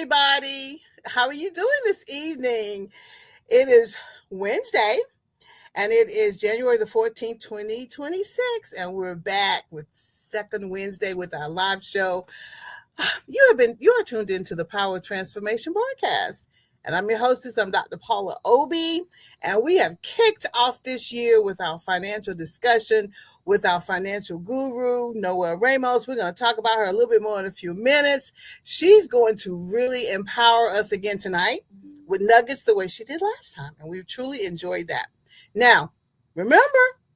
everybody. How are you doing this evening? It is Wednesday, and it is January the 14th, 2026, and we're back with second Wednesday with our live show. You are tuned into the Power Transformation broadcast. And I'm your hostess. I'm Dr. Paula Obie. And we have kicked off this year with our financial discussion with our financial guru, Noel Ramos. We're going to talk about her a little bit more in a few minutes. She's going to really empower us again tonight with nuggets the way she did last time. And we truly enjoyed that. Now, remember,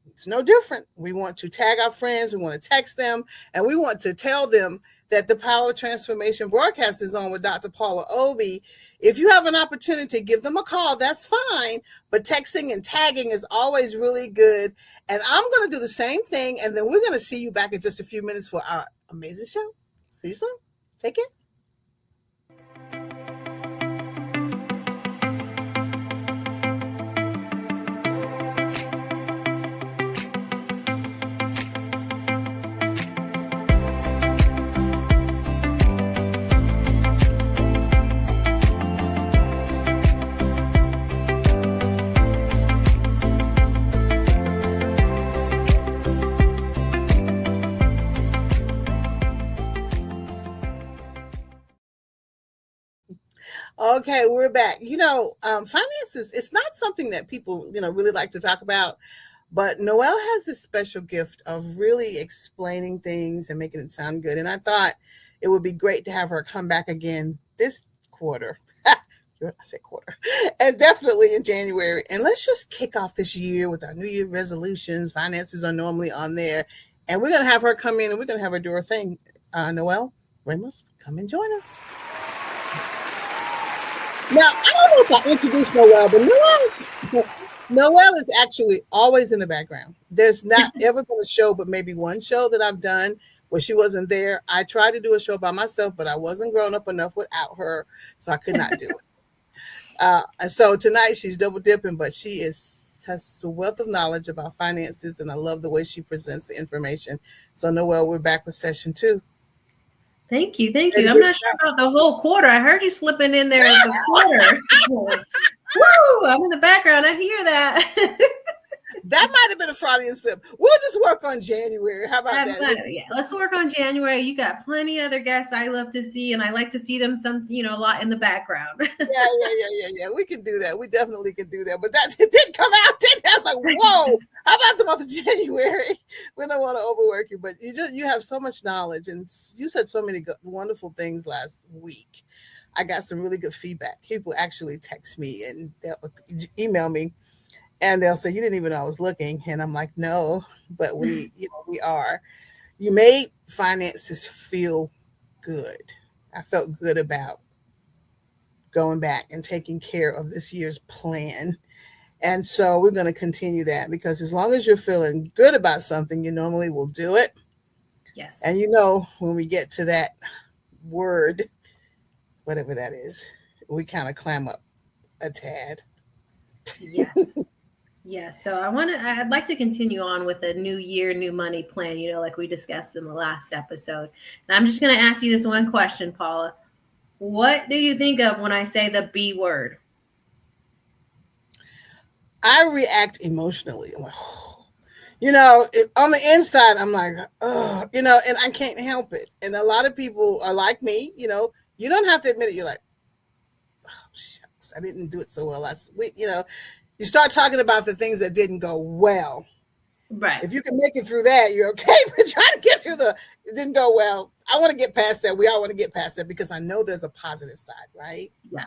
it's no different. We want to tag our friends. We want to text them. And we want to tell them that the Power Transformation broadcast is on with Dr. Paula Obie. If you have an opportunity, give them a call. That's fine. But texting and tagging is always really good. And I'm going to do the same thing. And then we're going to see you back in just a few minutes for our amazing show. See you soon. Take care. Okay, we're back. Finances, it's not something that people, really like to talk about, but Noelle has this special gift of really explaining things and making it sound good. And I thought it would be great to have her come back again this quarter. I said quarter. And definitely in January. And let's just kick off this year with our New Year resolutions. Finances are normally on there. And we're going to have her come in and we're going to have her do her thing. Noelle Ramos, come and join us. Now, I don't know if I introduced Noelle, but Noelle is actually always in the background. There's not ever been a show, but maybe one show that I've done where she wasn't there. I tried to do a show by myself, but I wasn't grown up enough without her, so I could not do it. And so tonight she's double dipping, but she has a wealth of knowledge about finances, and I love the way she presents the information. So Noelle, we're back with session 2. Thank you. I'm not sure about the whole quarter. I heard you slipping in there the quarter. Woo! I'm in the background. I hear that. That might have been a Freudian slip. We'll just work on January. How about that? Yeah, let's work on January. You got plenty of other guests I love to see, and I like to see them a lot in the background. Yeah. We can do that. We definitely can do that. But it didn't come out. That's like, whoa. How about the month of January? We don't want to overwork you, but you have so much knowledge, and you said so many wonderful things last week. I got some really good feedback. People actually text me and they'll email me. And they'll say, you didn't even know I was looking. And I'm like, no, but we are. You made finances feel good. I felt good about going back and taking care of this year's plan. And so we're going to continue that, because as long as you're feeling good about something, you normally will do it. Yes. And when we get to that word, whatever that is, we kind of clam up a tad. Yes. Yeah, so I'd like to continue on with a new year, new money plan, like we discussed in the last episode. And I'm just going to ask you this one question, Paula. What do you think of when I say the B word? I react emotionally. I'm like, on the inside, I'm like, oh, and I can't help it. And a lot of people are like me, you don't have to admit it. You're like, oh, shucks, I didn't do it so well last week, You start talking about the things that didn't go well. Right. If you can make it through that, you're okay. But trying to get through it didn't go well. I want to get past that. We all want to get past that, because I know there's a positive side, right? Yeah.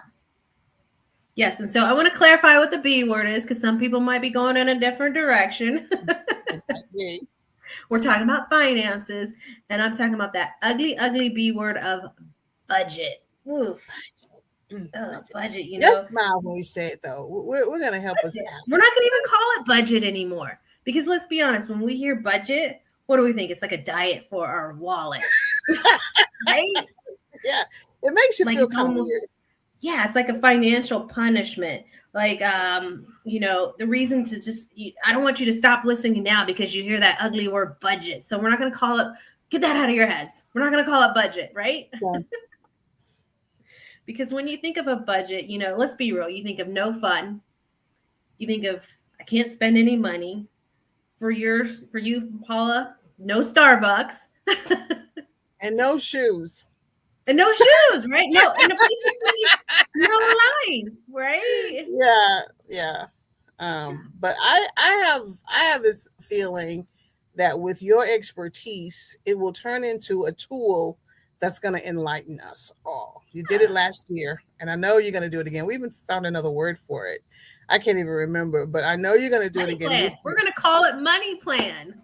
Yes. And so I want to clarify what the B word is, because some people might be going in a different direction. We're talking about finances, and I'm talking about that ugly, ugly B word of budget. Ooh. Budget, Just smile when we say it, though. We're going to help us out. We're not going to even call it budget anymore, because let's be honest, when we hear budget, what do we think? It's like a diet for our wallet, right? Yeah, it makes you feel kind of weird. Yeah, it's like a financial punishment. Like, the reason to I don't want you to stop listening now because you hear that ugly word budget. So we're not going to call it, get that out of your heads. We're not going to call it budget, right? Yeah. Because when you think of a budget, let's be real, you think of no fun. You think of, I can't spend any money. For you, Paula, no Starbucks. And no shoes. And no shoes, right? No, and a place to eat, no line, right? Yeah. But I have this feeling that with your expertise, it will turn into a tool that's going to enlighten us all. You did it last year, and I know you're going to do it again. We even found another word for it. I can't even remember, but I know you're going to do Money it again. Plan. We're going to call it money plan.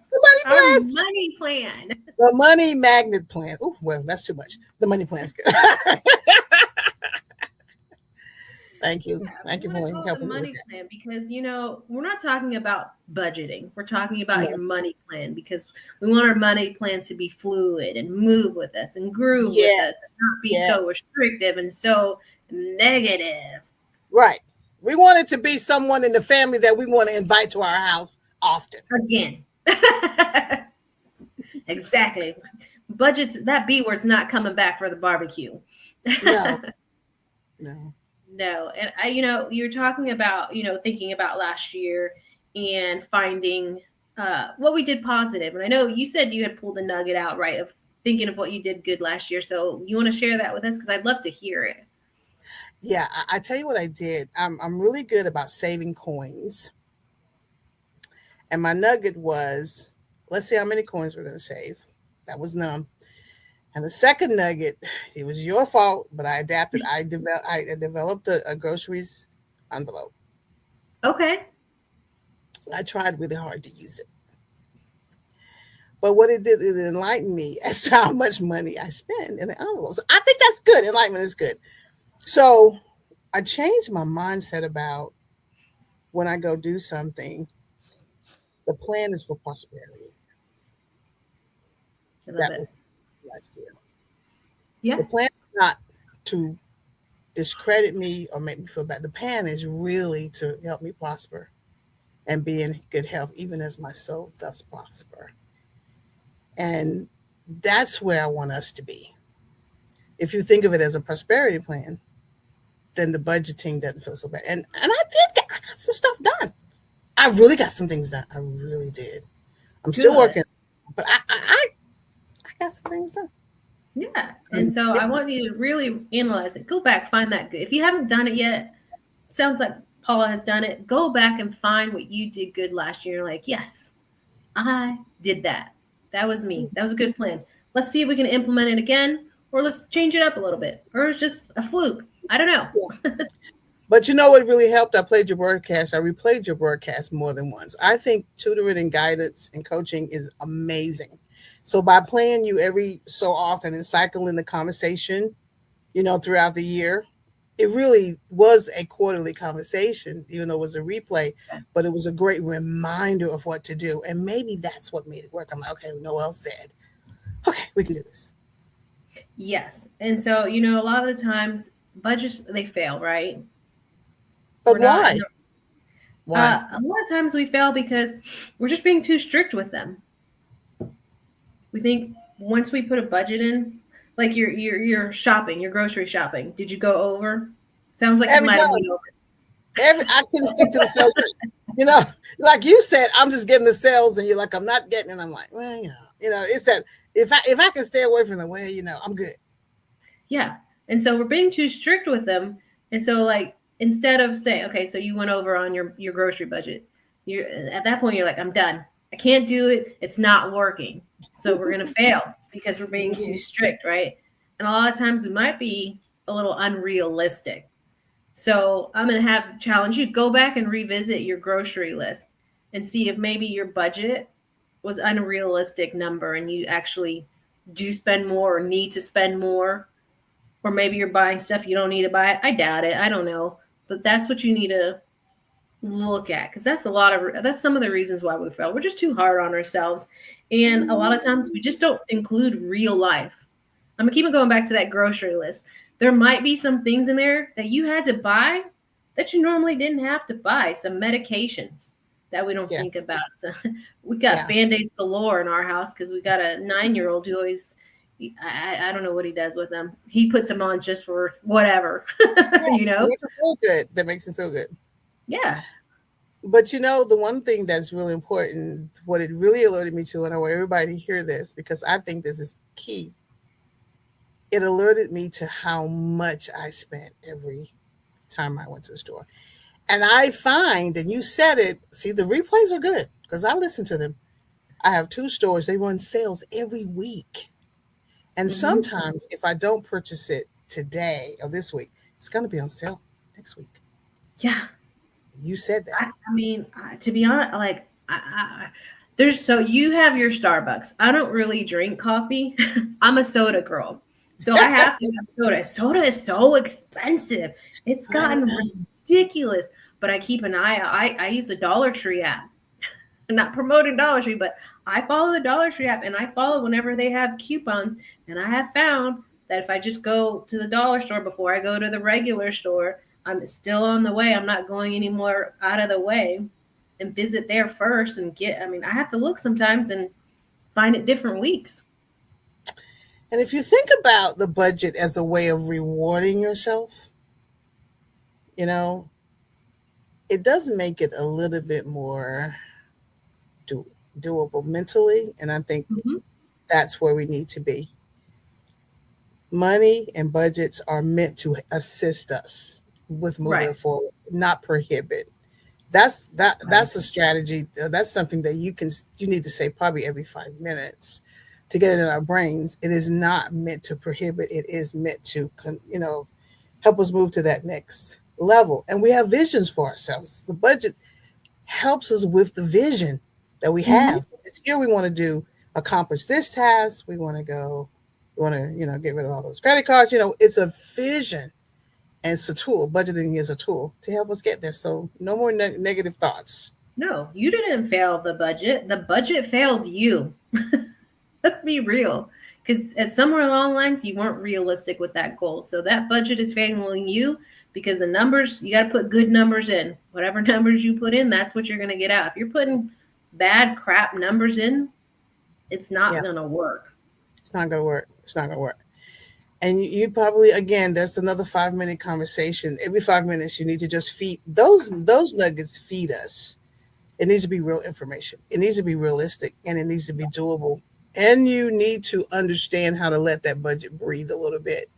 Our money plan. The money magnet plan. Oh, well, that's too much. The money plan's good. Thank you. Yeah, Thank you for helping the money me with plan, because we're not talking about budgeting. We're talking about your money plan, because we want our money plan to be fluid and move with us and groove with us and not be so restrictive and so negative. Right. We want it to be someone in the family that we want to invite to our house often. Again. Exactly. Budgets, that B word's not coming back for the barbecue. No. No. And you're talking about, thinking about last year and finding what we did positive. And I know you said you had pulled a nugget out, right, of thinking of what you did good last year. So you want to share that with us? Because I'd love to hear it. Yeah, I tell you what I did. I'm really good about saving coins. And my nugget was, let's see how many coins we're going to save. That was none. And the second nugget, it was your fault, but I adapted. I developed a groceries envelope. Okay. I tried really hard to use it. But what it did, it enlightened me as to how much money I spend in the envelopes. I think that's good. Enlightenment is good. So I changed my mindset about when I go do something, the plan is for prosperity. That was last year. Yeah. The plan is not to discredit me or make me feel bad. The plan is really to help me prosper and be in good health, even as my soul does prosper. And that's where I want us to be. If you think of it as a prosperity plan, then the budgeting doesn't feel so bad. And I got some stuff done. I really got some things done. I really did. I'm still working, but I got some things done. Yeah. And so I want you to really analyze it. Go back, find that good. If you haven't done it yet, sounds like Paula has done it. Go back and find what you did good last year. Like, yes, I did that. That was me. That was a good plan. Let's see if we can implement it again, or let's change it up a little bit, or it's just a fluke. I don't know. Yeah. But you know what really helped? I played your broadcast. I replayed your broadcast more than once. I think tutoring and guidance and coaching is amazing. So by playing you every so often and cycling the conversation, throughout the year, it really was a quarterly conversation, even though it was a replay, but it was a great reminder of what to do. And maybe that's what made it work. I'm like, okay, Noel said, okay, we can do this. Yes. And so, a lot of the times budgets, they fail, right? But why? Why? A lot of times we fail because we're just being too strict with them. We think once we put a budget in, like your shopping, your grocery shopping, did you go over? Sounds like you might have went over. I couldn't stick to the sales. Like you said, I'm just getting the sales, and you're like, I'm not getting it. I'm like, well, it's that if I can stay away from the way, I'm good. Yeah. And so we're being too strict with them. And so like, instead of saying, okay, so you went over on your grocery budget, you're at that point, you're like, I'm done. I can't do it. It's not working. So we're going to fail because we're being too strict, right? And a lot of times we might be a little unrealistic. So I'm going to challenge you, go back and revisit your grocery list and see if maybe your budget was unrealistic number and you actually do spend more or need to spend more. Or maybe you're buying stuff you don't need to buy. I doubt it. I don't know. But that's what you need to look at, because that's some of the reasons why we fail. We're just too hard on ourselves. And a lot of times we just don't include real life. I'm going to keep going back to that grocery list. There might be some things in there that you had to buy that you normally didn't have to buy. Some medications that we don't think about. So we got Band-Aids galore in our house because we got a 9-year-old who always I don't know what he does with them. He puts them on just for whatever, Yeah, you that know? makes him feel good. That makes him feel good. Yeah. But the one thing that's really important, what it really alerted me to, and I want everybody to hear this because I think this is key. It alerted me to how much I spent every time I went to the store. And I find, and you said it, see, the replays are good because I listen to them. I have two stores, they run sales every week. And Hmm. sometimes if I don't purchase it today or this week, it's going to be on sale next week. Yeah. You said that. I mean, to be honest, like, there's so you have your Starbucks. I don't really drink coffee. I'm a soda girl. So I have to have soda. Soda is so expensive. It's I gotten know. ridiculous. But I keep an eye out. I use a Dollar Tree app. I'm not promoting Dollar Tree, but I follow the Dollar Tree app and I follow whenever they have coupons. And I have found that if I just go to the dollar store before I go to the regular store, I'm still on the way. I'm not going any more out of the way and visit there first and get. I mean, I have to look sometimes and find it different weeks. And if you think about the budget as a way of rewarding yourself, you know, it does make it a little bit more do, doable mentally. And I think Hmm. that's where we need to be. Money and budgets are meant to assist us with moving Right. forward, not prohibit. That's Right. a strategy. That's something that you need to say probably every 5 minutes to get it in our brains. It is not meant to prohibit. It is meant to help us move to that next level. And we have visions for ourselves. The budget helps us with the vision that we Hmm. have. This year we want to accomplish this task. We want to get rid of all those credit cards. It's a vision and it's a tool. Budgeting is a tool to help us get there. So no more negative thoughts. No, you didn't fail the budget. The budget failed you. Let's be real. Because at somewhere along the lines, you weren't realistic with that goal. So that budget is failing you because the numbers, you got to put good numbers in. Whatever numbers you put in, that's what you're going to get out. If you're putting bad crap numbers in, it's not Yeah, going to work. it's not gonna work. It's not gonna work. And you probably again, there's another 5 minute conversation. Every 5 minutes, you need to just feed those nuggets. Feed us. It needs to be real information. It needs to be realistic, and it needs to be doable. And you need to understand how to let that budget breathe a little bit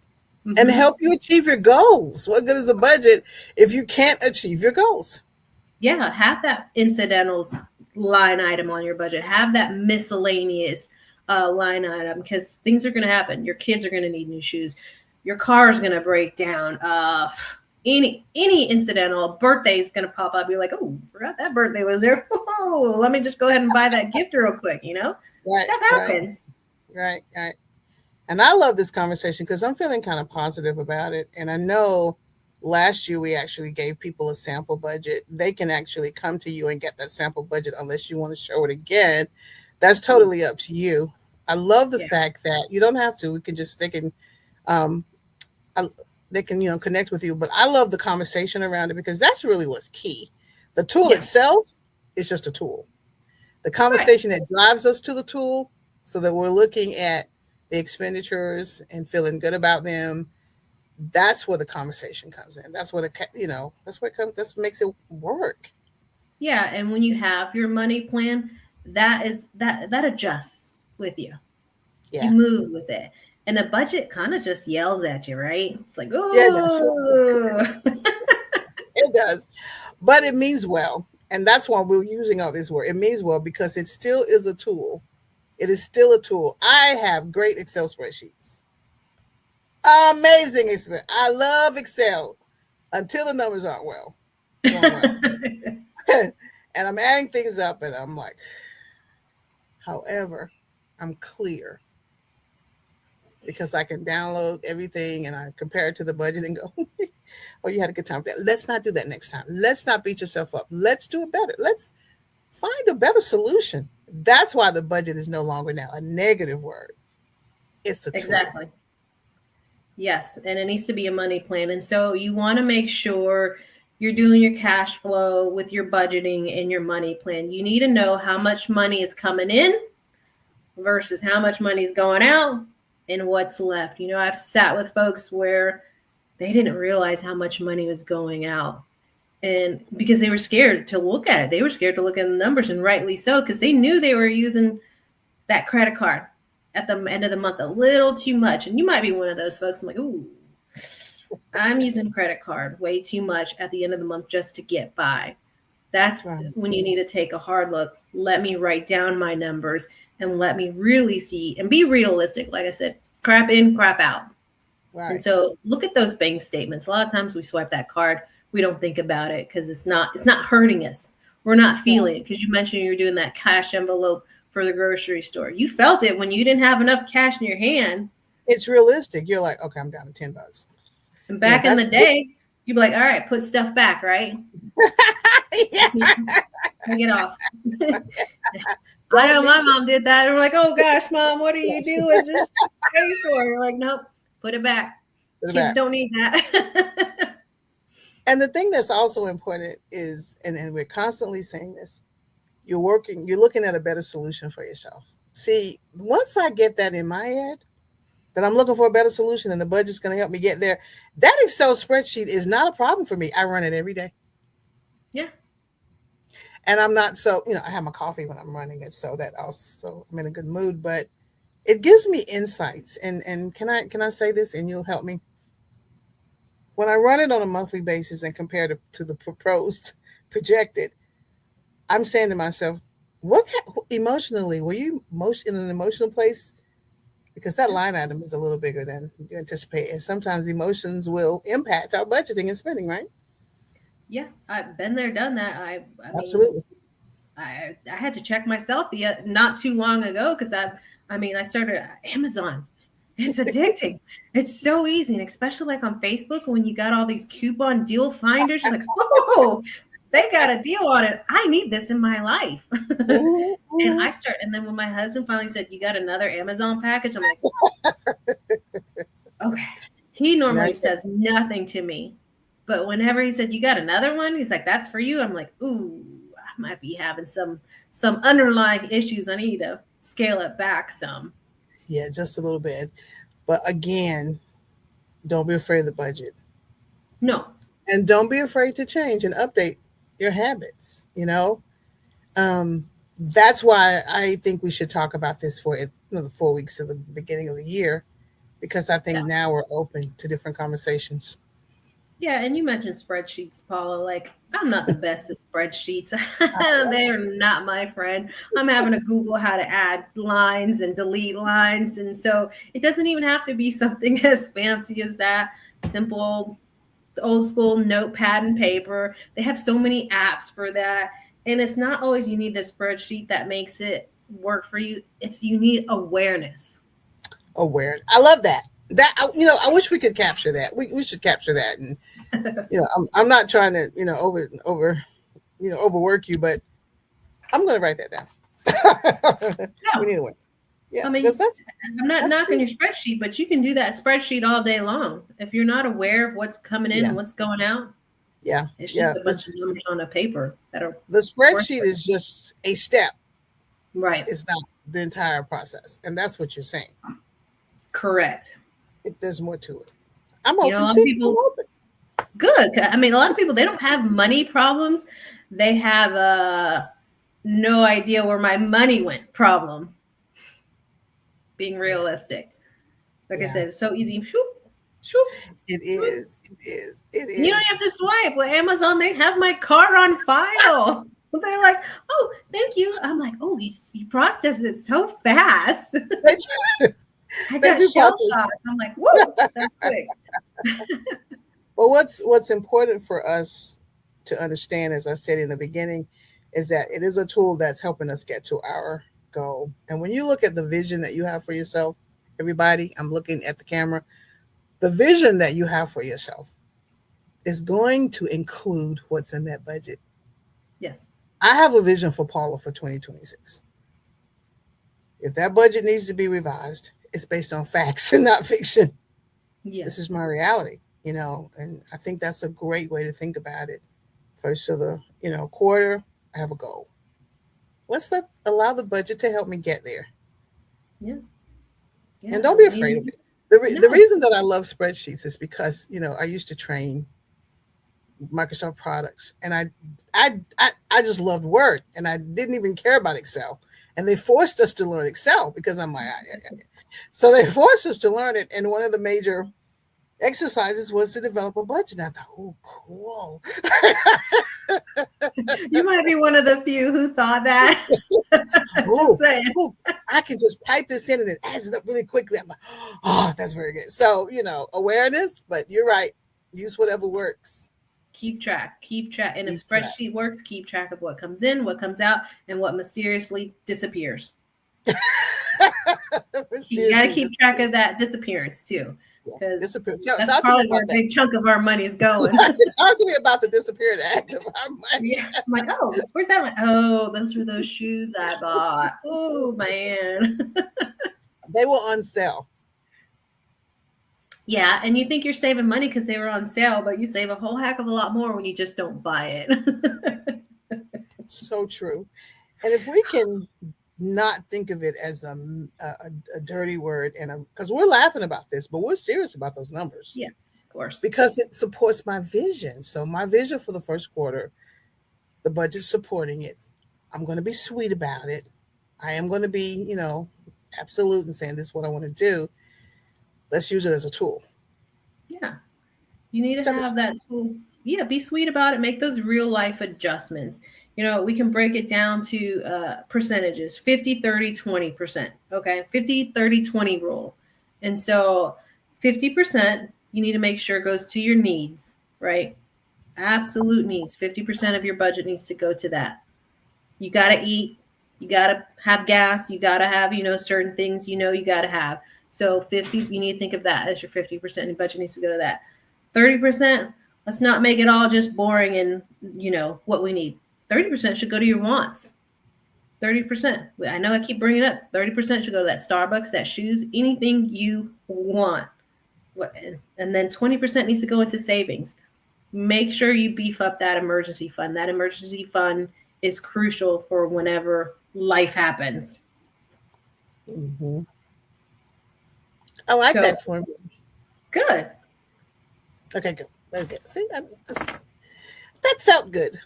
and Hmm. help you achieve your goals. What good is a budget if you can't achieve your goals? Yeah, have that incidentals line item on your budget. Have that miscellaneous line item because things are going to happen. Your kids are going to need new shoes. Your car is going to break down. Any incidental birthday is going to pop up. You're like, oh, forgot that birthday was there. Oh, let me just go ahead and buy that gift real quick. Right, Stuff right, happens. right. And I love this conversation because I'm feeling kind of positive about it. And I know last year we actually gave people a sample budget. They can actually come to you and get that sample budget unless you want to show it again. That's totally up to you. I love the Yeah. fact that you don't have to. We can just um, I, they can connect with you. But I love the conversation around it because that's really what's key. The tool Yeah. itself is just a tool. The Right. conversation that drives us to the tool, so that we're looking at the expenditures and feeling good about them. That's where the conversation comes in. That's where that's where it comes. That's what makes it work. Yeah. And when you have your money plan, that adjusts with you. You Yeah, move with it. And a budget kind of just yells at you, right? It's like, yeah, it does. oh, It does, but it means well, and that's why we're using all this word. It means well because it still is a tool. It is still a tool. I have great Excel spreadsheets. Amazing Excel. I love Excel until the numbers aren't going well. And I'm adding things up, and I'm like, however, I'm clear because I can download everything and I compare it to the budget and go, oh, you had a good time with that. Let's not do that next time. Let's not beat yourself up. Let's do it better. Let's find a better solution. That's why the budget is no longer now a negative word. It's a tool. exactly. Yes. And it needs to be a money plan. And so you want to make sure you're doing your cash flow with your budgeting and your money plan. You need to know how much money is coming in versus how much money is going out and what's left. I've sat with folks where they didn't realize how much money was going out. And because they were scared to look at it, they were scared to look at the numbers, and rightly so, because they knew they were using that credit card at the end of the month a little too much. And you might be one of those folks. I'm like, ooh, I'm using credit card way too much at the end of the month just to get by. That's when you need to take a hard look. Let me write down my numbers and let me really see and be realistic. Like I said, crap in, crap out. Right. And so look at those bank statements. A lot of times we swipe that card. We don't think about it because it's not hurting us. We're not feeling it, because you mentioned you're doing that cash envelope for the grocery store. You felt it when you didn't have enough cash in your hand. It's realistic. You're like, okay, I'm down to $10. And back in the day, you'd be like, all right, put stuff back, right? Take it off. I know my mom did that. And we're like, oh gosh, Mom, what are you doing? Just pay for it. You're like, nope, put it back. Kids don't need that. And the thing that's also important is, and we're constantly saying this, you're looking at a better solution for yourself. See, once I get that in my head, that I'm looking for a better solution and the budget's going to help me get there, that Excel spreadsheet is not a problem for me. I run it every day. Yeah. And I'm not I have my coffee when I'm running it, so that also I'm in a good mood, but it gives me insights. And can I say this and you'll help me? When I run it on a monthly basis and compare it to the projected, I'm saying to myself, emotionally, were you in an emotional place? Because that line item is a little bigger than you anticipate. And sometimes emotions will impact our budgeting and spending, right? Yeah, I've been there, done that. I Absolutely. I had to check myself not too long ago, because I started Amazon. It's addicting. It's so easy. And especially like on Facebook, when you got all these coupon deal finders, you're like, oh, they got a deal on it. I need this in my life. And then when my husband finally said, you got another Amazon package, I'm like, okay. He normally says nothing to me. But whenever he said, you got another one, he's like, that's for you. I'm like, ooh, I might be having some underlying issues. I need to scale it back some. Yeah, just a little bit. But again, don't be afraid of the budget. No. And don't be afraid to change and update your habits, That's why I think we should talk about this for the 4 weeks of the beginning of the year, because I think now we're open to different conversations. Yeah, and you mentioned spreadsheets, Paula. Like, I'm not the best at spreadsheets. They are not my friend. I'm having to Google how to add lines and delete lines. And so it doesn't even have to be something as fancy as that. Simple, old school notepad and paper. They have so many apps for that. And it's not always you need the spreadsheet that makes it work for you. You need awareness. Awareness. I love that. I wish we could capture that. We should capture that. And I'm not trying to overwork you, but I'm going to write that down. We need a way. Yeah, I'm not knocking your spreadsheet, but you can do that spreadsheet all day long if you're not aware of what's coming in and what's going out. Yeah, it's just a bunch of numbers on a paper that are. The spreadsheet is just a step, right? It's not the entire process, and that's what you're saying. Correct. There's more to it. I'm open. A lot of people. Good. I mean, a lot of people, they don't have money problems. They have no idea where my money went problem. Being realistic. Like I said, it's so easy. It is. You don't have to swipe. With Amazon, they have my card on file. They're like, oh, thank you. I'm like, oh, you processed it so fast. I got shell shocked. I'm like, whoa, that's quick. Well, what's important for us to understand, as I said in the beginning, is that it is a tool that's helping us get to our goal. And when you look at the vision that you have for yourself, everybody, I'm looking at the camera, the vision that you have for yourself is going to include what's in that budget. Yes. I have a vision for Paula for 2026. If that budget needs to be revised, it's based on facts and not fiction. Yes. This is my reality, and I think that's a great way to think about it. First of the, quarter, I have a goal. Let's allow the budget to help me get there. Yeah. Yeah, And don't be afraid of it. The no. reason that I love spreadsheets is because, I used to train Microsoft products, and I just loved Word, and I didn't even care about Excel. And they forced us to learn Excel because I'm like, so they forced us to learn it. And one of the major exercises was to develop a budget. And I thought, oh, cool. You might be one of the few who thought that. Just Oh, saying. oh, I can just type this in and it adds it up really quickly. I'm like, oh, that's very good. So, awareness, but you're right. Use whatever works. Keep track. And if Keep track. spreadsheet works, keep track of what comes in, what comes out, and what mysteriously disappears. You got to keep track of that disappearance too, because that's probably where a big chunk of our money is going. Talk to me about the disappearing act of our money. Yeah, I'm like, oh, where'd that one? Oh, those were those shoes I bought. Oh man, they were on sale. Yeah, and you think you're saving money because they were on sale, but you save a whole heck of a lot more when you just don't buy it. So true. And if we can not think of it as a dirty word, and because we're laughing about this, but we're serious about those numbers. Yeah, of course. Because it supports my vision. So my vision for the first quarter, the budget's supporting it. I'm going to be sweet about it. I am going to be, absolute and saying this is what I want to do. Let's use it as a tool. Yeah. You need to have that tool. Yeah, be sweet about it. Make those real life adjustments. We can break it down to percentages, 50, 30, 20%. Okay. 50, 30, 20 rule. And so 50%, you need to make sure goes to your needs, right? Absolute needs. 50% of your budget needs to go to that. You got to eat. You got to have gas. You got to have, certain things, you got to have. So 50, you need to think of that as your 50%. Your budget needs to go to that. 30%, let's not make it all just boring and, what we need. 30% should go to your wants. 30%. I know I keep bringing it up. 30% should go to that Starbucks, that shoes, anything you want. And then 20% needs to go into savings. Make sure you beef up that emergency fund. That emergency fund is crucial for whenever life happens. Mm-hmm. I like that formula. Good. Okay, good. Okay. See, that felt good.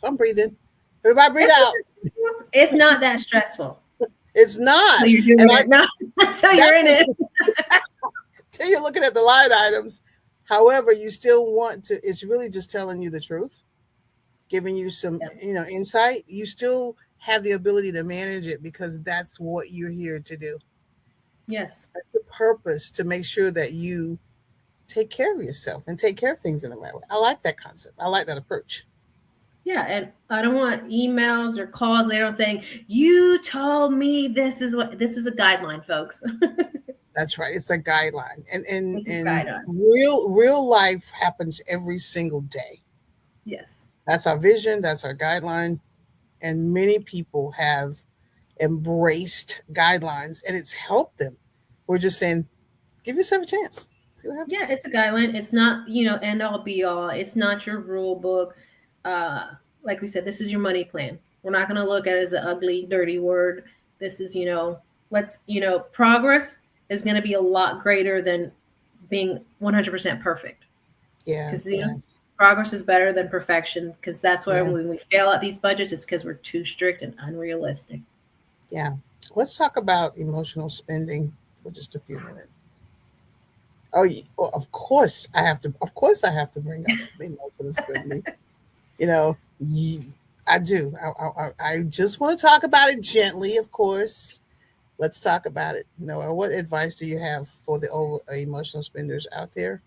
I'm breathing. Everybody breathe out. It's not that stressful. It's not. So you're doing it. No, until you're in it. Till you're looking at the line items. However, you still want to, it's really just telling you the truth, giving you some, insight. You still have the ability to manage it because that's what you're here to do. Yes. That's the purpose, to make sure that you take care of yourself and take care of things in the right way. I like that concept. I like that approach. Yeah, and I don't want emails or calls later on saying, you told me this is a guideline, folks. That's right. It's a guideline. And guideline. Real life happens every single day. Yes. That's our vision. That's our guideline. And many people have embraced guidelines and it's helped them. We're just saying, give yourself a chance. See what happens. Yeah, it's a guideline. It's not, end all be all. It's not your rule book. Like we said, this is your money plan. We're not going to look at it as an ugly, dirty word. This is, progress is going to be a lot greater than being 100% perfect. Yeah. Because, progress is better than perfection, because that's why when we fail at these budgets, it's because we're too strict and unrealistic. Yeah. Let's talk about emotional spending for just a few minutes. Oh, of course I have to bring up emotional spending. I do. I just want to talk about it gently, of course. Let's talk about it. Noel, what advice do you have for the emotional spenders out there?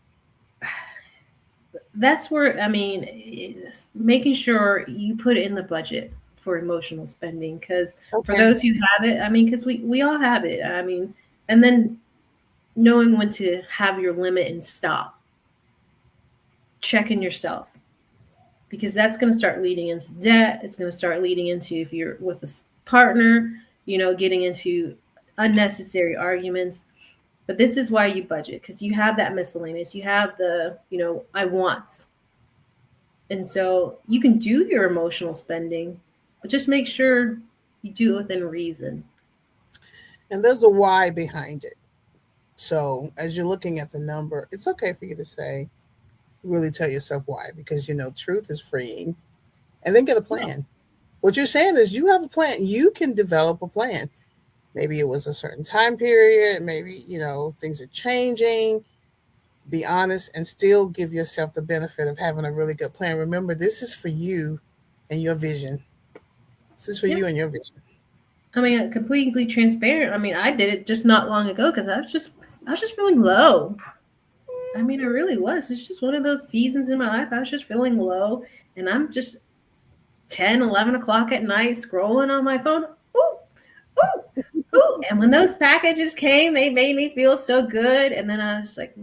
That's where, making sure you put in the budget for emotional spending, because for those who have it, because we all have it. And then knowing when to have your limit and stop. Checking yourself. Because that's going to start leading into debt. It's going to start leading into, if you're with a partner, getting into unnecessary arguments. But this is why you budget, because you have that miscellaneous. You have the, I wants. And so you can do your emotional spending, but just make sure you do it within reason. And there's a why behind it. So as you're looking at the number, it's okay for you to say, really tell yourself why, because truth is freeing, and then get a Yeah. plan. What you're saying is you have a plan. You can develop a plan. Maybe it was a certain time period. Maybe, things are changing. Be honest and still give yourself the benefit of having a really good plan. Remember, this is for you and your vision. This is for Yeah. you and your vision. I mean, completely transparent. I mean, I did it just not long ago because I was just feeling low. I mean, I really was. It's just one of those seasons in my life. I was just feeling low, and I'm just 10, 11 o'clock at night scrolling on my phone. Ooh, ooh, ooh. And when those packages came, they made me feel so good. And then I was like,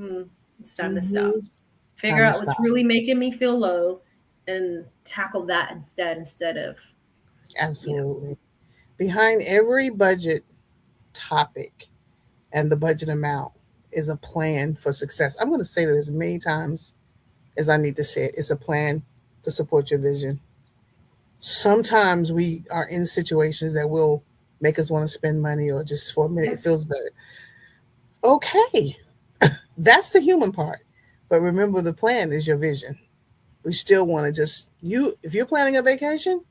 it's time to stop. Mm-hmm. Figure Time to out what's stop. really making me feel low and tackle that instead of, you know. Absolutely. Behind every budget topic and the budget amount is a plan for success. I'm going to say that as many times as I need to say it. It's a plan to support your vision. Sometimes we are in situations that will make us want to spend money, or just for a minute it Yes. feels better. Okay, that's the human part. But remember, the plan is your vision. We still want to just, if you're planning a vacation,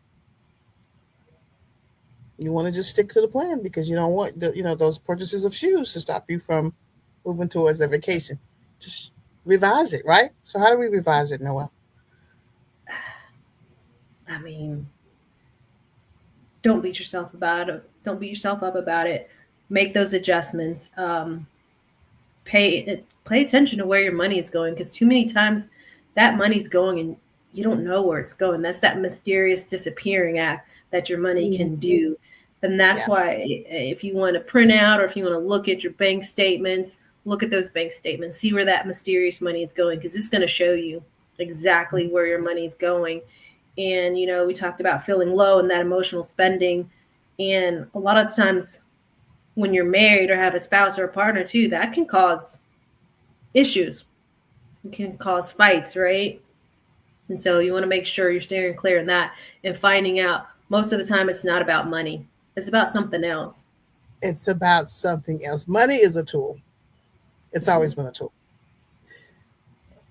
you want to just stick to the plan because you don't want those purchases of shoes to stop you from moving towards a vacation. Just revise it, right? So how do we revise it, Noel? I mean, don't beat yourself about it. Don't beat yourself up about it. Make those adjustments. Pay attention to where your money is going, because too many times that money's going and you don't know where it's going. That's that mysterious disappearing act that your money can Mhm. do. And that's Yeah. why if you want to print out or if you want to look at your bank statements, look at those bank statements, see where that mysterious money is going, because it's going to show you exactly where your money is going. And we talked about feeling low and that emotional spending, and a lot of times when you're married or have a spouse or a partner too, that can cause issues. It can cause fights, right? And so you want to make sure you're steering clear of that and finding out most of the time it's not about money. It's about something else. It's about something else. Money is a tool. It's always Mm-hmm. been a tool.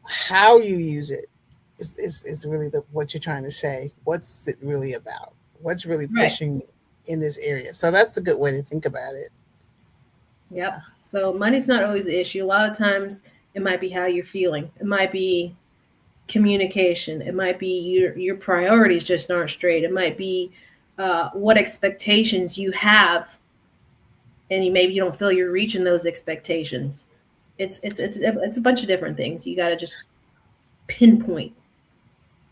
How you use it is really what you're trying to say. What's it really about? What's really Right. pushing me in this area? So that's a good way to think about it. Yep. So money's not always the issue. A lot of times it might be how you're feeling. It might be communication. It might be your priorities just aren't straight. It might be what expectations you have, and maybe you don't feel you're reaching those expectations. It's a bunch of different things. You got to just pinpoint.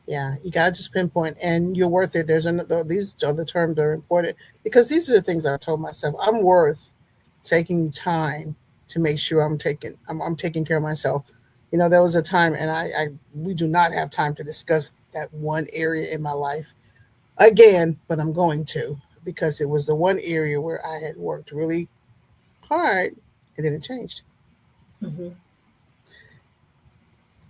Yeah, you gotta just pinpoint, and you're worth it. There's another. These are the terms that are important because these are the things I've told myself. I'm worth taking time to make sure I'm taking care of myself. There was a time, and I we do not have time to discuss that one area in my life again, but I'm going to, because it was the one area where I had worked really hard and then it changed. Mm-hmm.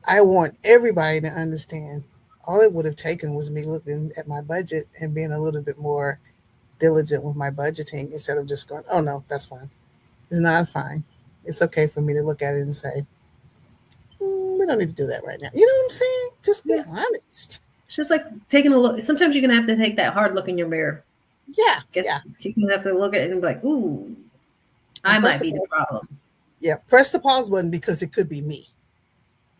I want everybody to understand all it would have taken was me looking at my budget and being a little bit more diligent with my budgeting instead of just going, oh no, that's fine. It's not fine. It's okay for me to look at it and say, we don't need to do that right now. You know what I'm saying? Just be Yeah. honest. It's just like taking a look. Sometimes you're gonna have to take that hard look in your mirror. Yeah, Guess yeah. you're gonna have to look at it and be like, "Ooh, And I might be the problem." press the pause button because it could be me.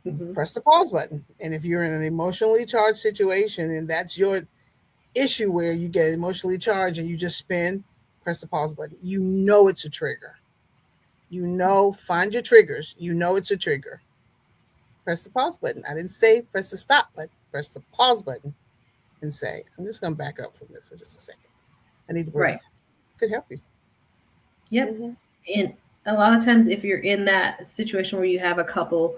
Mm-hmm. Press the pause button. And if you're in an emotionally charged situation and that's your issue where you get emotionally charged and you just spin, press the pause button. You know it's a trigger. Find your triggers. You know it's a trigger. Press the pause button. I didn't say press the stop button. Press the pause button and say, I'm just going to back up from this for just a second. I need to breathe. Right. Could help you. Yep. Mm-hmm. And a lot of times, if you're in that situation where you have a couple,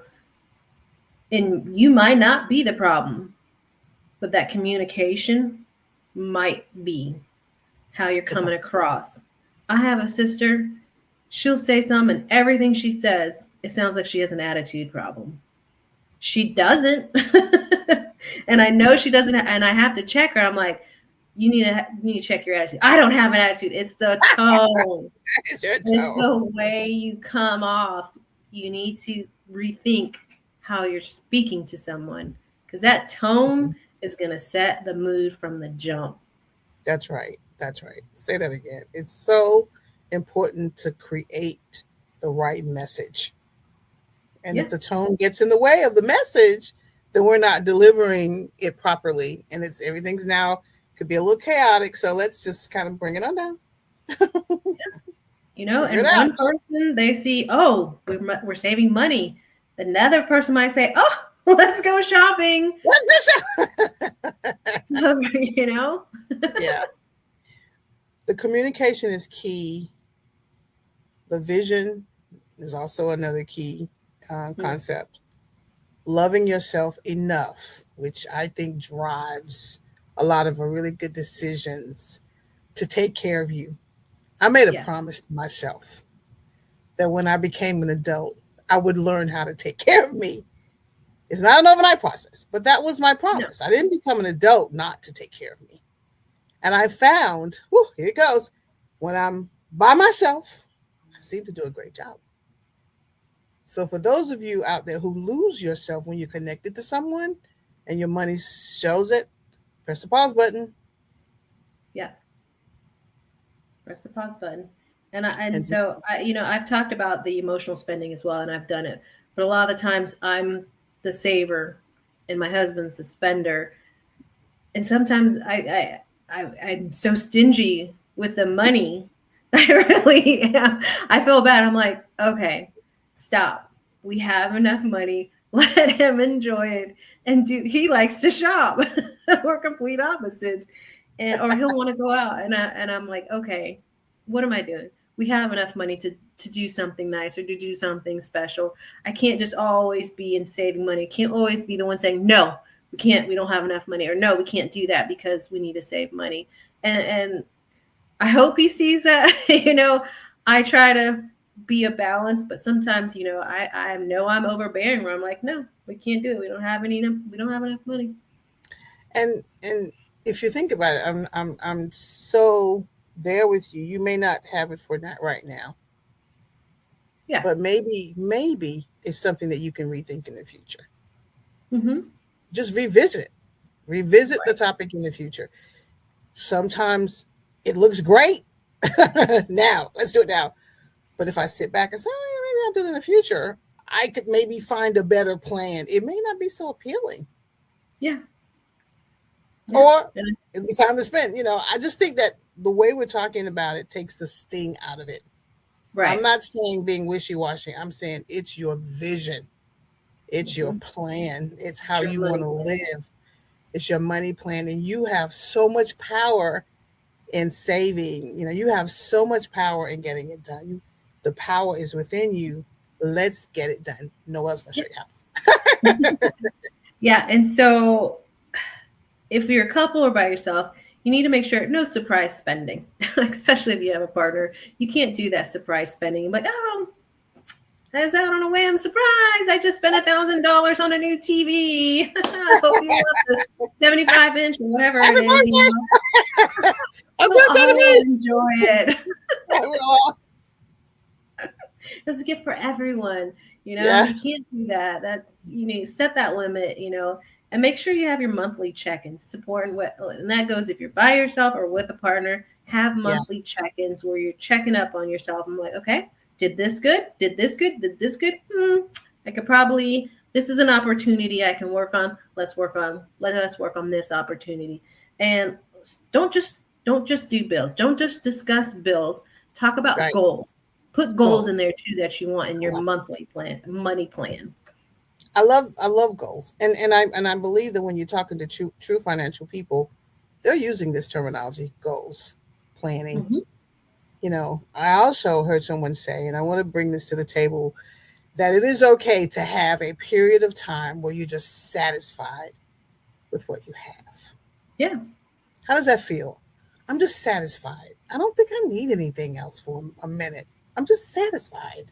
and you might not be the problem, but that communication might be how you're coming across. I have a sister. She'll say something, and everything she says, it sounds like she has an attitude problem. She doesn't. And I know she doesn't. And I have to check her. I'm like, you need to check your attitude. I don't have an attitude. It's the tone. It's your It's tone. the way you come off. You need to rethink how you're speaking to someone, because that tone is going to set the mood from the jump. That's right. That's right. Say that again. It's so important to create the right message. And if Yeah. the tone gets in the way of the message, then we're not delivering it properly. And it's everything's now could be a little chaotic. So let's just kind of bring it on down. Figure it And out. one person, they see, oh, we're saving money. Another person might say, oh, let's go shopping. What's this? you know? Yeah. The communication is key. The vision is also another key concept. Loving yourself enough, which I think drives a lot of really good decisions to take care of you. I made a Yeah. promise to myself that when I became an adult, I would learn how to take care of me. It's not an overnight process, but that was my No. promise. I didn't become an adult not to take care of me. And I found, here it goes, when I'm by myself, I seem to do a great job. So for those of you out there who lose yourself when you're connected to someone and your money shows it, press the pause button Yeah. Press the pause button. and just I've talked about the emotional spending as well, and I've done it. But a lot of the times I'm the saver and my husband's the spender. And sometimes I'm so stingy with the money. I really am. I feel bad. I'm like, okay, stop. We have enough money. Let him enjoy it. And he likes to shop. We're complete opposites. Or he'll want to go out. And I'm like, okay, what am I doing? We have enough money to do something nice or to do something special. I can't just always be in saving money. I can't always be the one saying, no, we don't have enough money, or no, we can't do that because we need to save money. And I hope he sees that. I try to be a balance, but sometimes, I know I'm overbearing where I'm like, no, we can't do it. We don't have enough money. and if you think about it, I'm so there with you. You may not have it for not right now, Yeah. but maybe it's something that you can rethink in the future. Mm-hmm. Just revisit the Right. topic in the future. Sometimes it looks great now. Let's do it now. But if I sit back and say, oh, yeah, maybe I'll do it in the future, I could maybe find a better plan. It may not be so appealing, Yeah. Yeah. or it'll be time to spend. I just think that the way we're talking about it takes the sting out of it. I'm Right. not saying being wishy washy. I'm saying it's your vision, it's your Mm-hmm. plan, it's It's how your you want money to plan. live, it's your money plan, and you have so much power in saving. You have so much power in getting it done. The power is within you. Let's get it done. Noel's gonna show you how. Yeah. And so if you're a couple or by yourself, you need to make sure no surprise spending, especially if you have a partner. You can't do that surprise spending. Like, oh, as out on a whim, surprise! I just spent $1,000 on a new TV. I hope you love the 75-inch or whatever it Happy is. birthday! Happy We'll birthday to all me! enjoy it. Well, It's a gift for everyone. yeah, You can't do that. That's set that limit. And make sure you have your monthly check-ins. It's important. And that goes if you're by yourself or with a partner. Have yeah, monthly check-ins where you're checking up on yourself. I'm like, okay, did this good? Did this good? Did this good? I could probably. This is an opportunity I can work on. Let us work on this opportunity. And don't just do bills. Don't just discuss bills. Talk about right. goals. Put goals in Goals. there too that you want in I your love, monthly money plan. I love goals, and I believe that when you're talking to true financial people, they're using this terminology: goals, planning. Mm-hmm. I also heard someone say, and I want to bring this to the table, that it is okay to have a period of time where you're just satisfied with what you have. Yeah. How does that feel? I'm just satisfied. I don't think I need anything else for a minute. I'm just satisfied.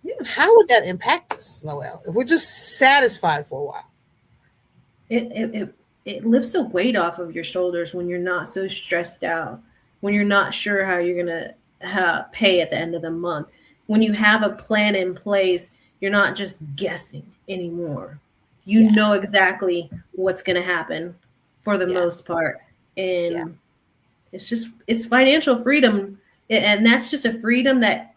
Yeah. How would that impact us, Noel, if we're just satisfied for a while? It it lifts a weight off of your shoulders when you're not so stressed out, when you're not sure how you're going to pay at the end of the month. When you have a plan in place, you're not just guessing anymore. You know exactly what's going to happen for the most part. And it's financial freedom. And that's just a freedom that,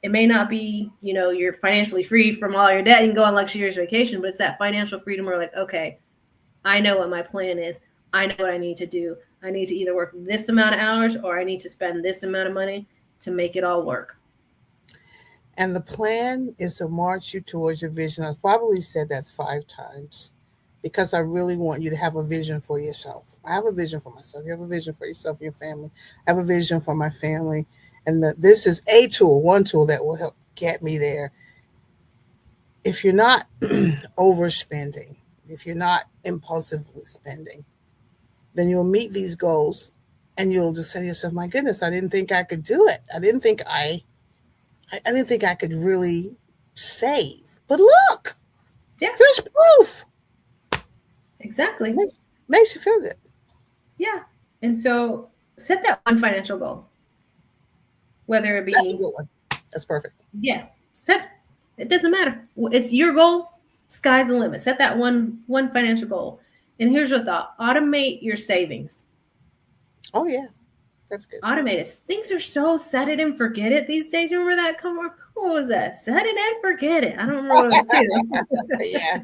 it may not be, you're financially free from all your debt and go on luxurious vacation, but it's that financial freedom where like, okay, I know what my plan is. I know what I need to do. I need to either work this amount of hours or I need to spend this amount of money to make it all work. And the plan is to march you towards your vision. I've probably said that 5 times because I really want you to have a vision for yourself. I have a vision for myself. You have a vision for yourself and your family. I have a vision for my family. And this is a tool, one tool that will help get me there. If you're not overspending, if you're not impulsively spending, then you'll meet these goals and you'll just say to yourself, my goodness, I didn't think I could do it. I didn't think I could really save. But look, there's proof. Exactly. Makes you feel good. Yeah. And so set that one financial goal. Whether it be That's a good one. That's perfect. Yeah. It doesn't matter. It's your goal. Sky's the limit. Set that one financial goal. And here's your thought. Automate your savings. Oh yeah. That's good. Automate it. Things are so set it and forget it these days. Remember that? What was that? Set it and forget it. I don't remember what it was too. Yeah.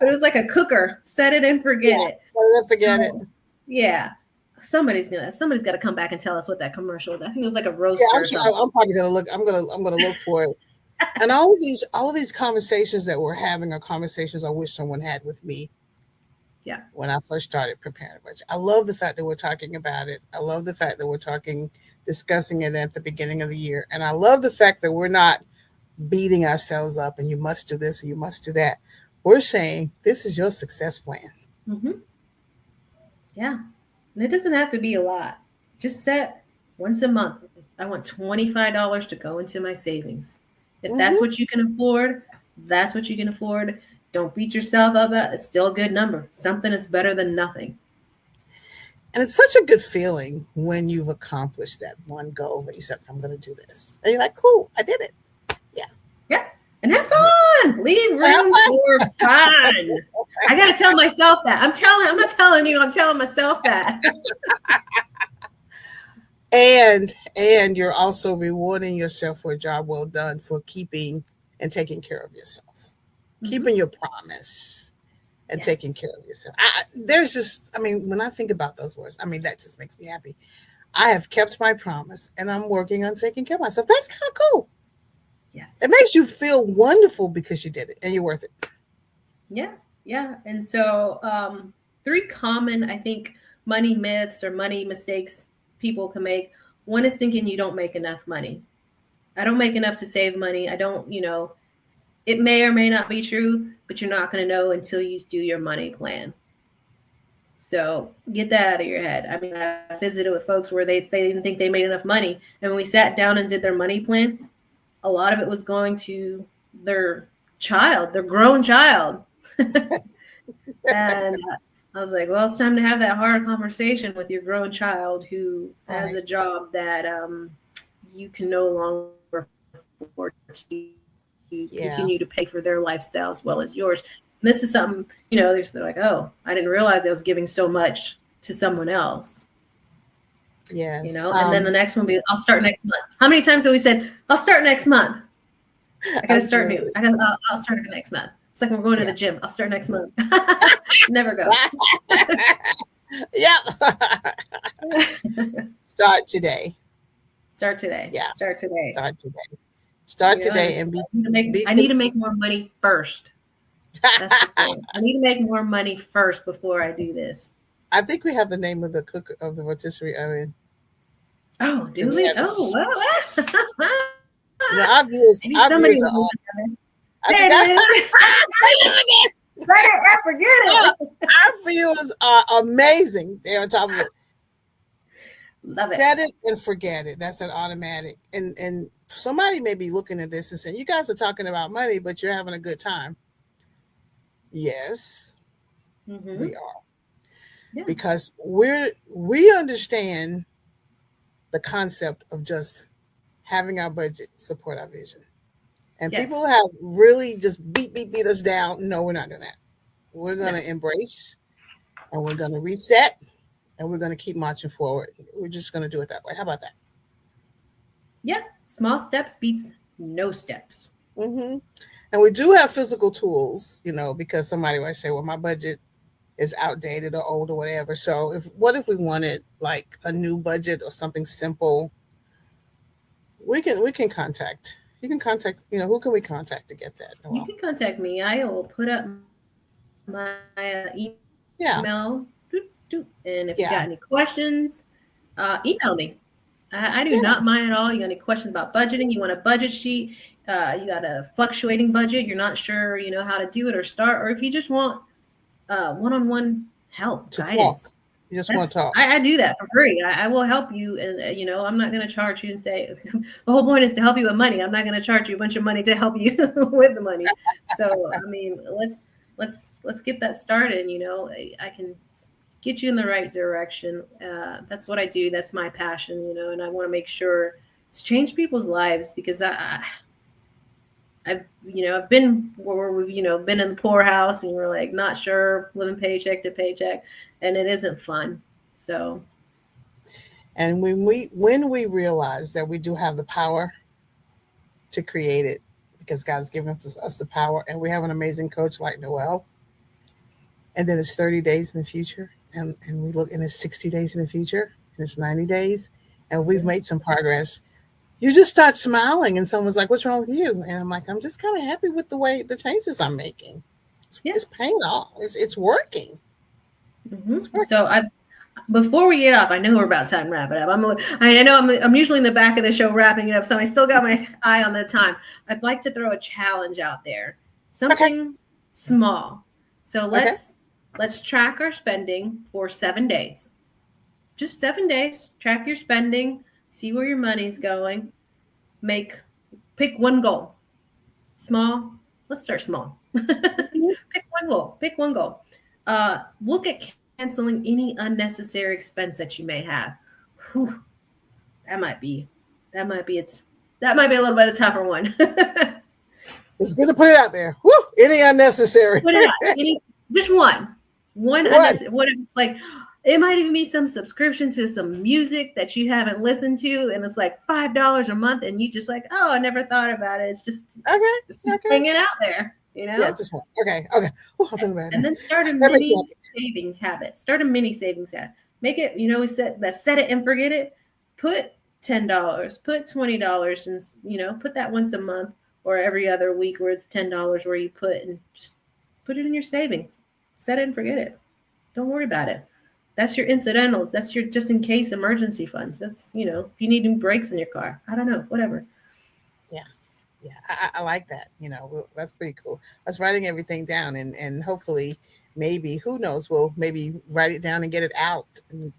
But it was like a cooker. Set it and forget it. Set it and forget it. Yeah. Somebody's got to come back and tell us what that commercial was. I think it was like a roaster. Yeah, I'm probably gonna look. I'm gonna look for it. And all of these conversations that we're having are conversations I wish someone had with me. Yeah. When I first started preparing a budget, I love the fact that we're talking about it. I love the fact that we're discussing it at the beginning of the year, and I love the fact that we're not beating ourselves up and you must do this or you must do that. We're saying this is your success plan. Mm-hmm. Yeah. And it doesn't have to be a lot. Just set once a month. I want $25 to go into my savings. If that's what you can afford, that's what you can afford. Don't beat yourself up. It's still a good number. Something is better than nothing. And it's such a good feeling when you've accomplished that one goal that you said, I'm going to do this. And you're like, cool, I did it. Yeah. Yeah. And have fun. Leave room for fun. I got to tell myself that. I'm not telling you. I'm telling myself that. And you're also rewarding yourself for a job well done for keeping and taking care of yourself, keeping your promise and taking care of yourself. When I think about those words, that just makes me happy. I have kept my promise and I'm working on taking care of myself. That's kind of cool. Yes. It makes you feel wonderful because you did it and you're worth it. Yeah. Yeah. And so 3 common, I think, money myths or money mistakes people can make. One is thinking you don't make enough money. I don't make enough to save money. I don't, it may or may not be true, but you're not going to know until you do your money plan. So get that out of your head. I visited with folks where they didn't think they made enough money. And when we sat down and did their money plan, a lot of it was going to their grown child. And I was like, well, it's time to have that hard conversation with your grown child who has a job that you can no longer afford to continue to pay for their lifestyle as well as yours. And this is something, they're like, oh, I didn't realize I was giving so much to someone else. Yes. And then the next one will be, I'll start next month. How many times have we said, I'll start next month? I got to start new. I'll start it next month. It's like when we're going to the gym. I'll start next month. Never go. Yeah. Start today. Start today. Yeah. Start today. Start today and I need to make more money first. That's the thing. I need to make more money first before I do this. I think we have the name of the cook of the rotisserie oven. Oh, do we? Oh, well. Our viewers There it is. I forget it. Our viewers are amazing. They're on top of it. Love it. Set it and forget it. That's an automatic. And somebody may be looking at this and saying, you guys are talking about money, but you're having a good time. Yes, we are. Yeah. because we understand the concept of just having our budget support our vision. And people Yes. have really just beat us down. No, we're not doing that. We're No. going to embrace and we're going to reset and we're going to keep marching forward. We're just going to do it that way. How about that? Yeah. Small steps beats no steps. Hmm. And we do have physical tools, because somebody might say, well, my budget is outdated or old or whatever. So what if we wanted like a new budget or something simple? We can contact. You can contact. Who can we contact to get that? You Well, can contact me. I will put up my email. yeah, And if you got any yeah, questions, email me. I do not yeah. mind at all. You got any questions about budgeting? You want a budget sheet? You got a fluctuating budget. You're not sure, how to do it or start, or if you just want one-on-one help, To talk. guidance. You just want to talk. I do that for free. I will help you, and I'm not going to charge you and say the whole point is to help you with money. I'm not going to charge you a bunch of money to help you with the money. So I mean, let's get that started. I can get you in the right direction. That's what I do. That's my passion. And I want to make sure to change people's lives because I've been where we've been in the poorhouse and we're like not sure, living paycheck to paycheck, and it isn't fun. So And when we realize that we do have the power to create it, because God's given us the power, and we have an amazing coach like Noel, and then it's 30 days in the future, and we look and it's 60 days in the future, and it's 90 days, and we've made some progress. You just start smiling, and someone's like, "What's wrong with you?" And I'm like, "I'm just kind of happy with the way the changes I'm making. It's, yeah. it's paying off. It's working. Mm-hmm. It's working." So before we get off, I know we're about time to wrap it up. I know I'm usually in the back of the show wrapping it up, so I still got my eye on the time. I'd like to throw a challenge out there, something Okay. small. So Okay. let's track our spending for 7 days. Just 7 days. Track your spending. See where your money's going. Pick one goal. Small. Let's start small. Pick one goal. Pick one goal. Look at canceling any unnecessary expense that you may have. Whew, that might be it. That might be a little bit of a tougher one. It's good to put it out there. Woo! Any unnecessary. Put it out. Just one. One unnecessary. What if it's like it might even be some subscription to some music that you haven't listened to, and it's like $5 a month, and you just like, oh, I never thought about it. It's just hanging out there, Yeah, just one. Okay. Ooh, I'm feeling bad. And then start a mini savings habit. Make it, we set it and forget it. Put $10, put $20, and put that once a month or every other week where it's $10 where you put and just put it in your savings. Set it and forget it. Don't worry about it. That's your incidentals. That's your just in case emergency funds. That's, if you need new brakes in your car. I don't know, whatever. Yeah, I like that. That's pretty cool. I was writing everything down, and hopefully, maybe, who knows, we'll maybe write it down and get it out, and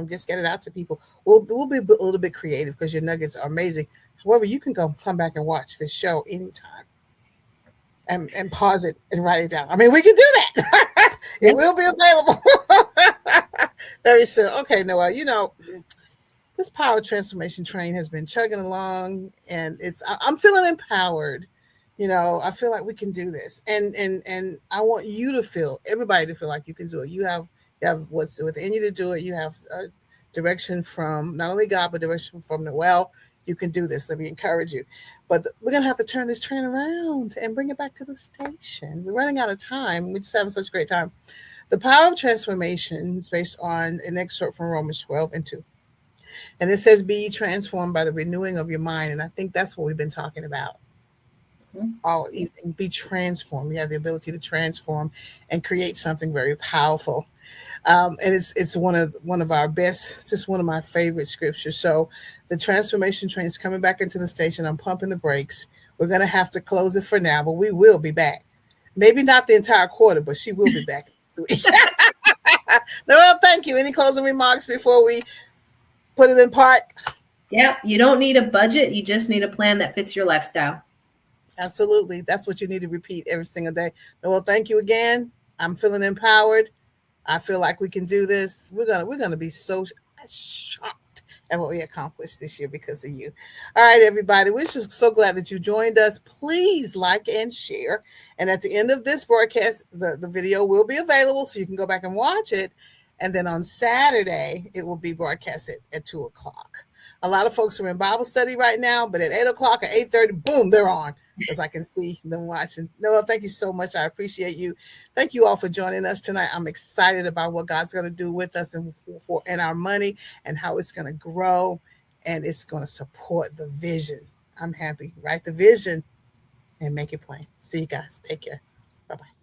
just get it out to people. We'll be a little bit creative because your nuggets are amazing. However, you can come back and watch this show anytime, and pause it and write it down. I mean, we can do that. It will be available very soon. Okay, Noel, this power transformation train has been chugging along, and I'm feeling empowered. I feel like we can do this, and I want everybody to feel like you can do it. You have what's within you to do it. You have direction from not only God but direction from Noel. You can do this. Let me encourage you. But we're gonna have to turn this train around and bring it back to the station. We're running out of time. We're just having such a great time. The power of transformation is based on an excerpt from Romans 12:2. And it says, be transformed by the renewing of your mind. And I think that's what we've been talking about. Be transformed. You have the ability to transform and create something very powerful. And it's one of our best, just one of my favorite scriptures. So the transformation train is coming back into the station. I'm pumping the brakes. We're going to have to close it for now, but we will be back. Maybe not the entire quarter, but she will be back. Noel, thank you. Any closing remarks before we put it in park? Yep. You don't need a budget. You just need a plan that fits your lifestyle. Absolutely. That's what you need to repeat every single day. Noel, thank you again. I'm feeling empowered. I feel like we can do this. We're gonna be so shocked at what we accomplished this year because of you. All right, everybody. We're just so glad that you joined us. Please like and share. And at the end of this broadcast, the video will be available so you can go back and watch it. And then on Saturday, it will be broadcasted at 2 o'clock. A lot of folks are in Bible study right now, but at 8 o'clock or 8:30, boom, they're on because I can see them watching. Noel, thank you so much. I appreciate you. Thank you all for joining us tonight. I'm excited about what God's going to do with us and our money and how it's going to grow and it's going to support the vision. I'm happy. Write the vision and make it plain. See you guys. Take care. Bye bye.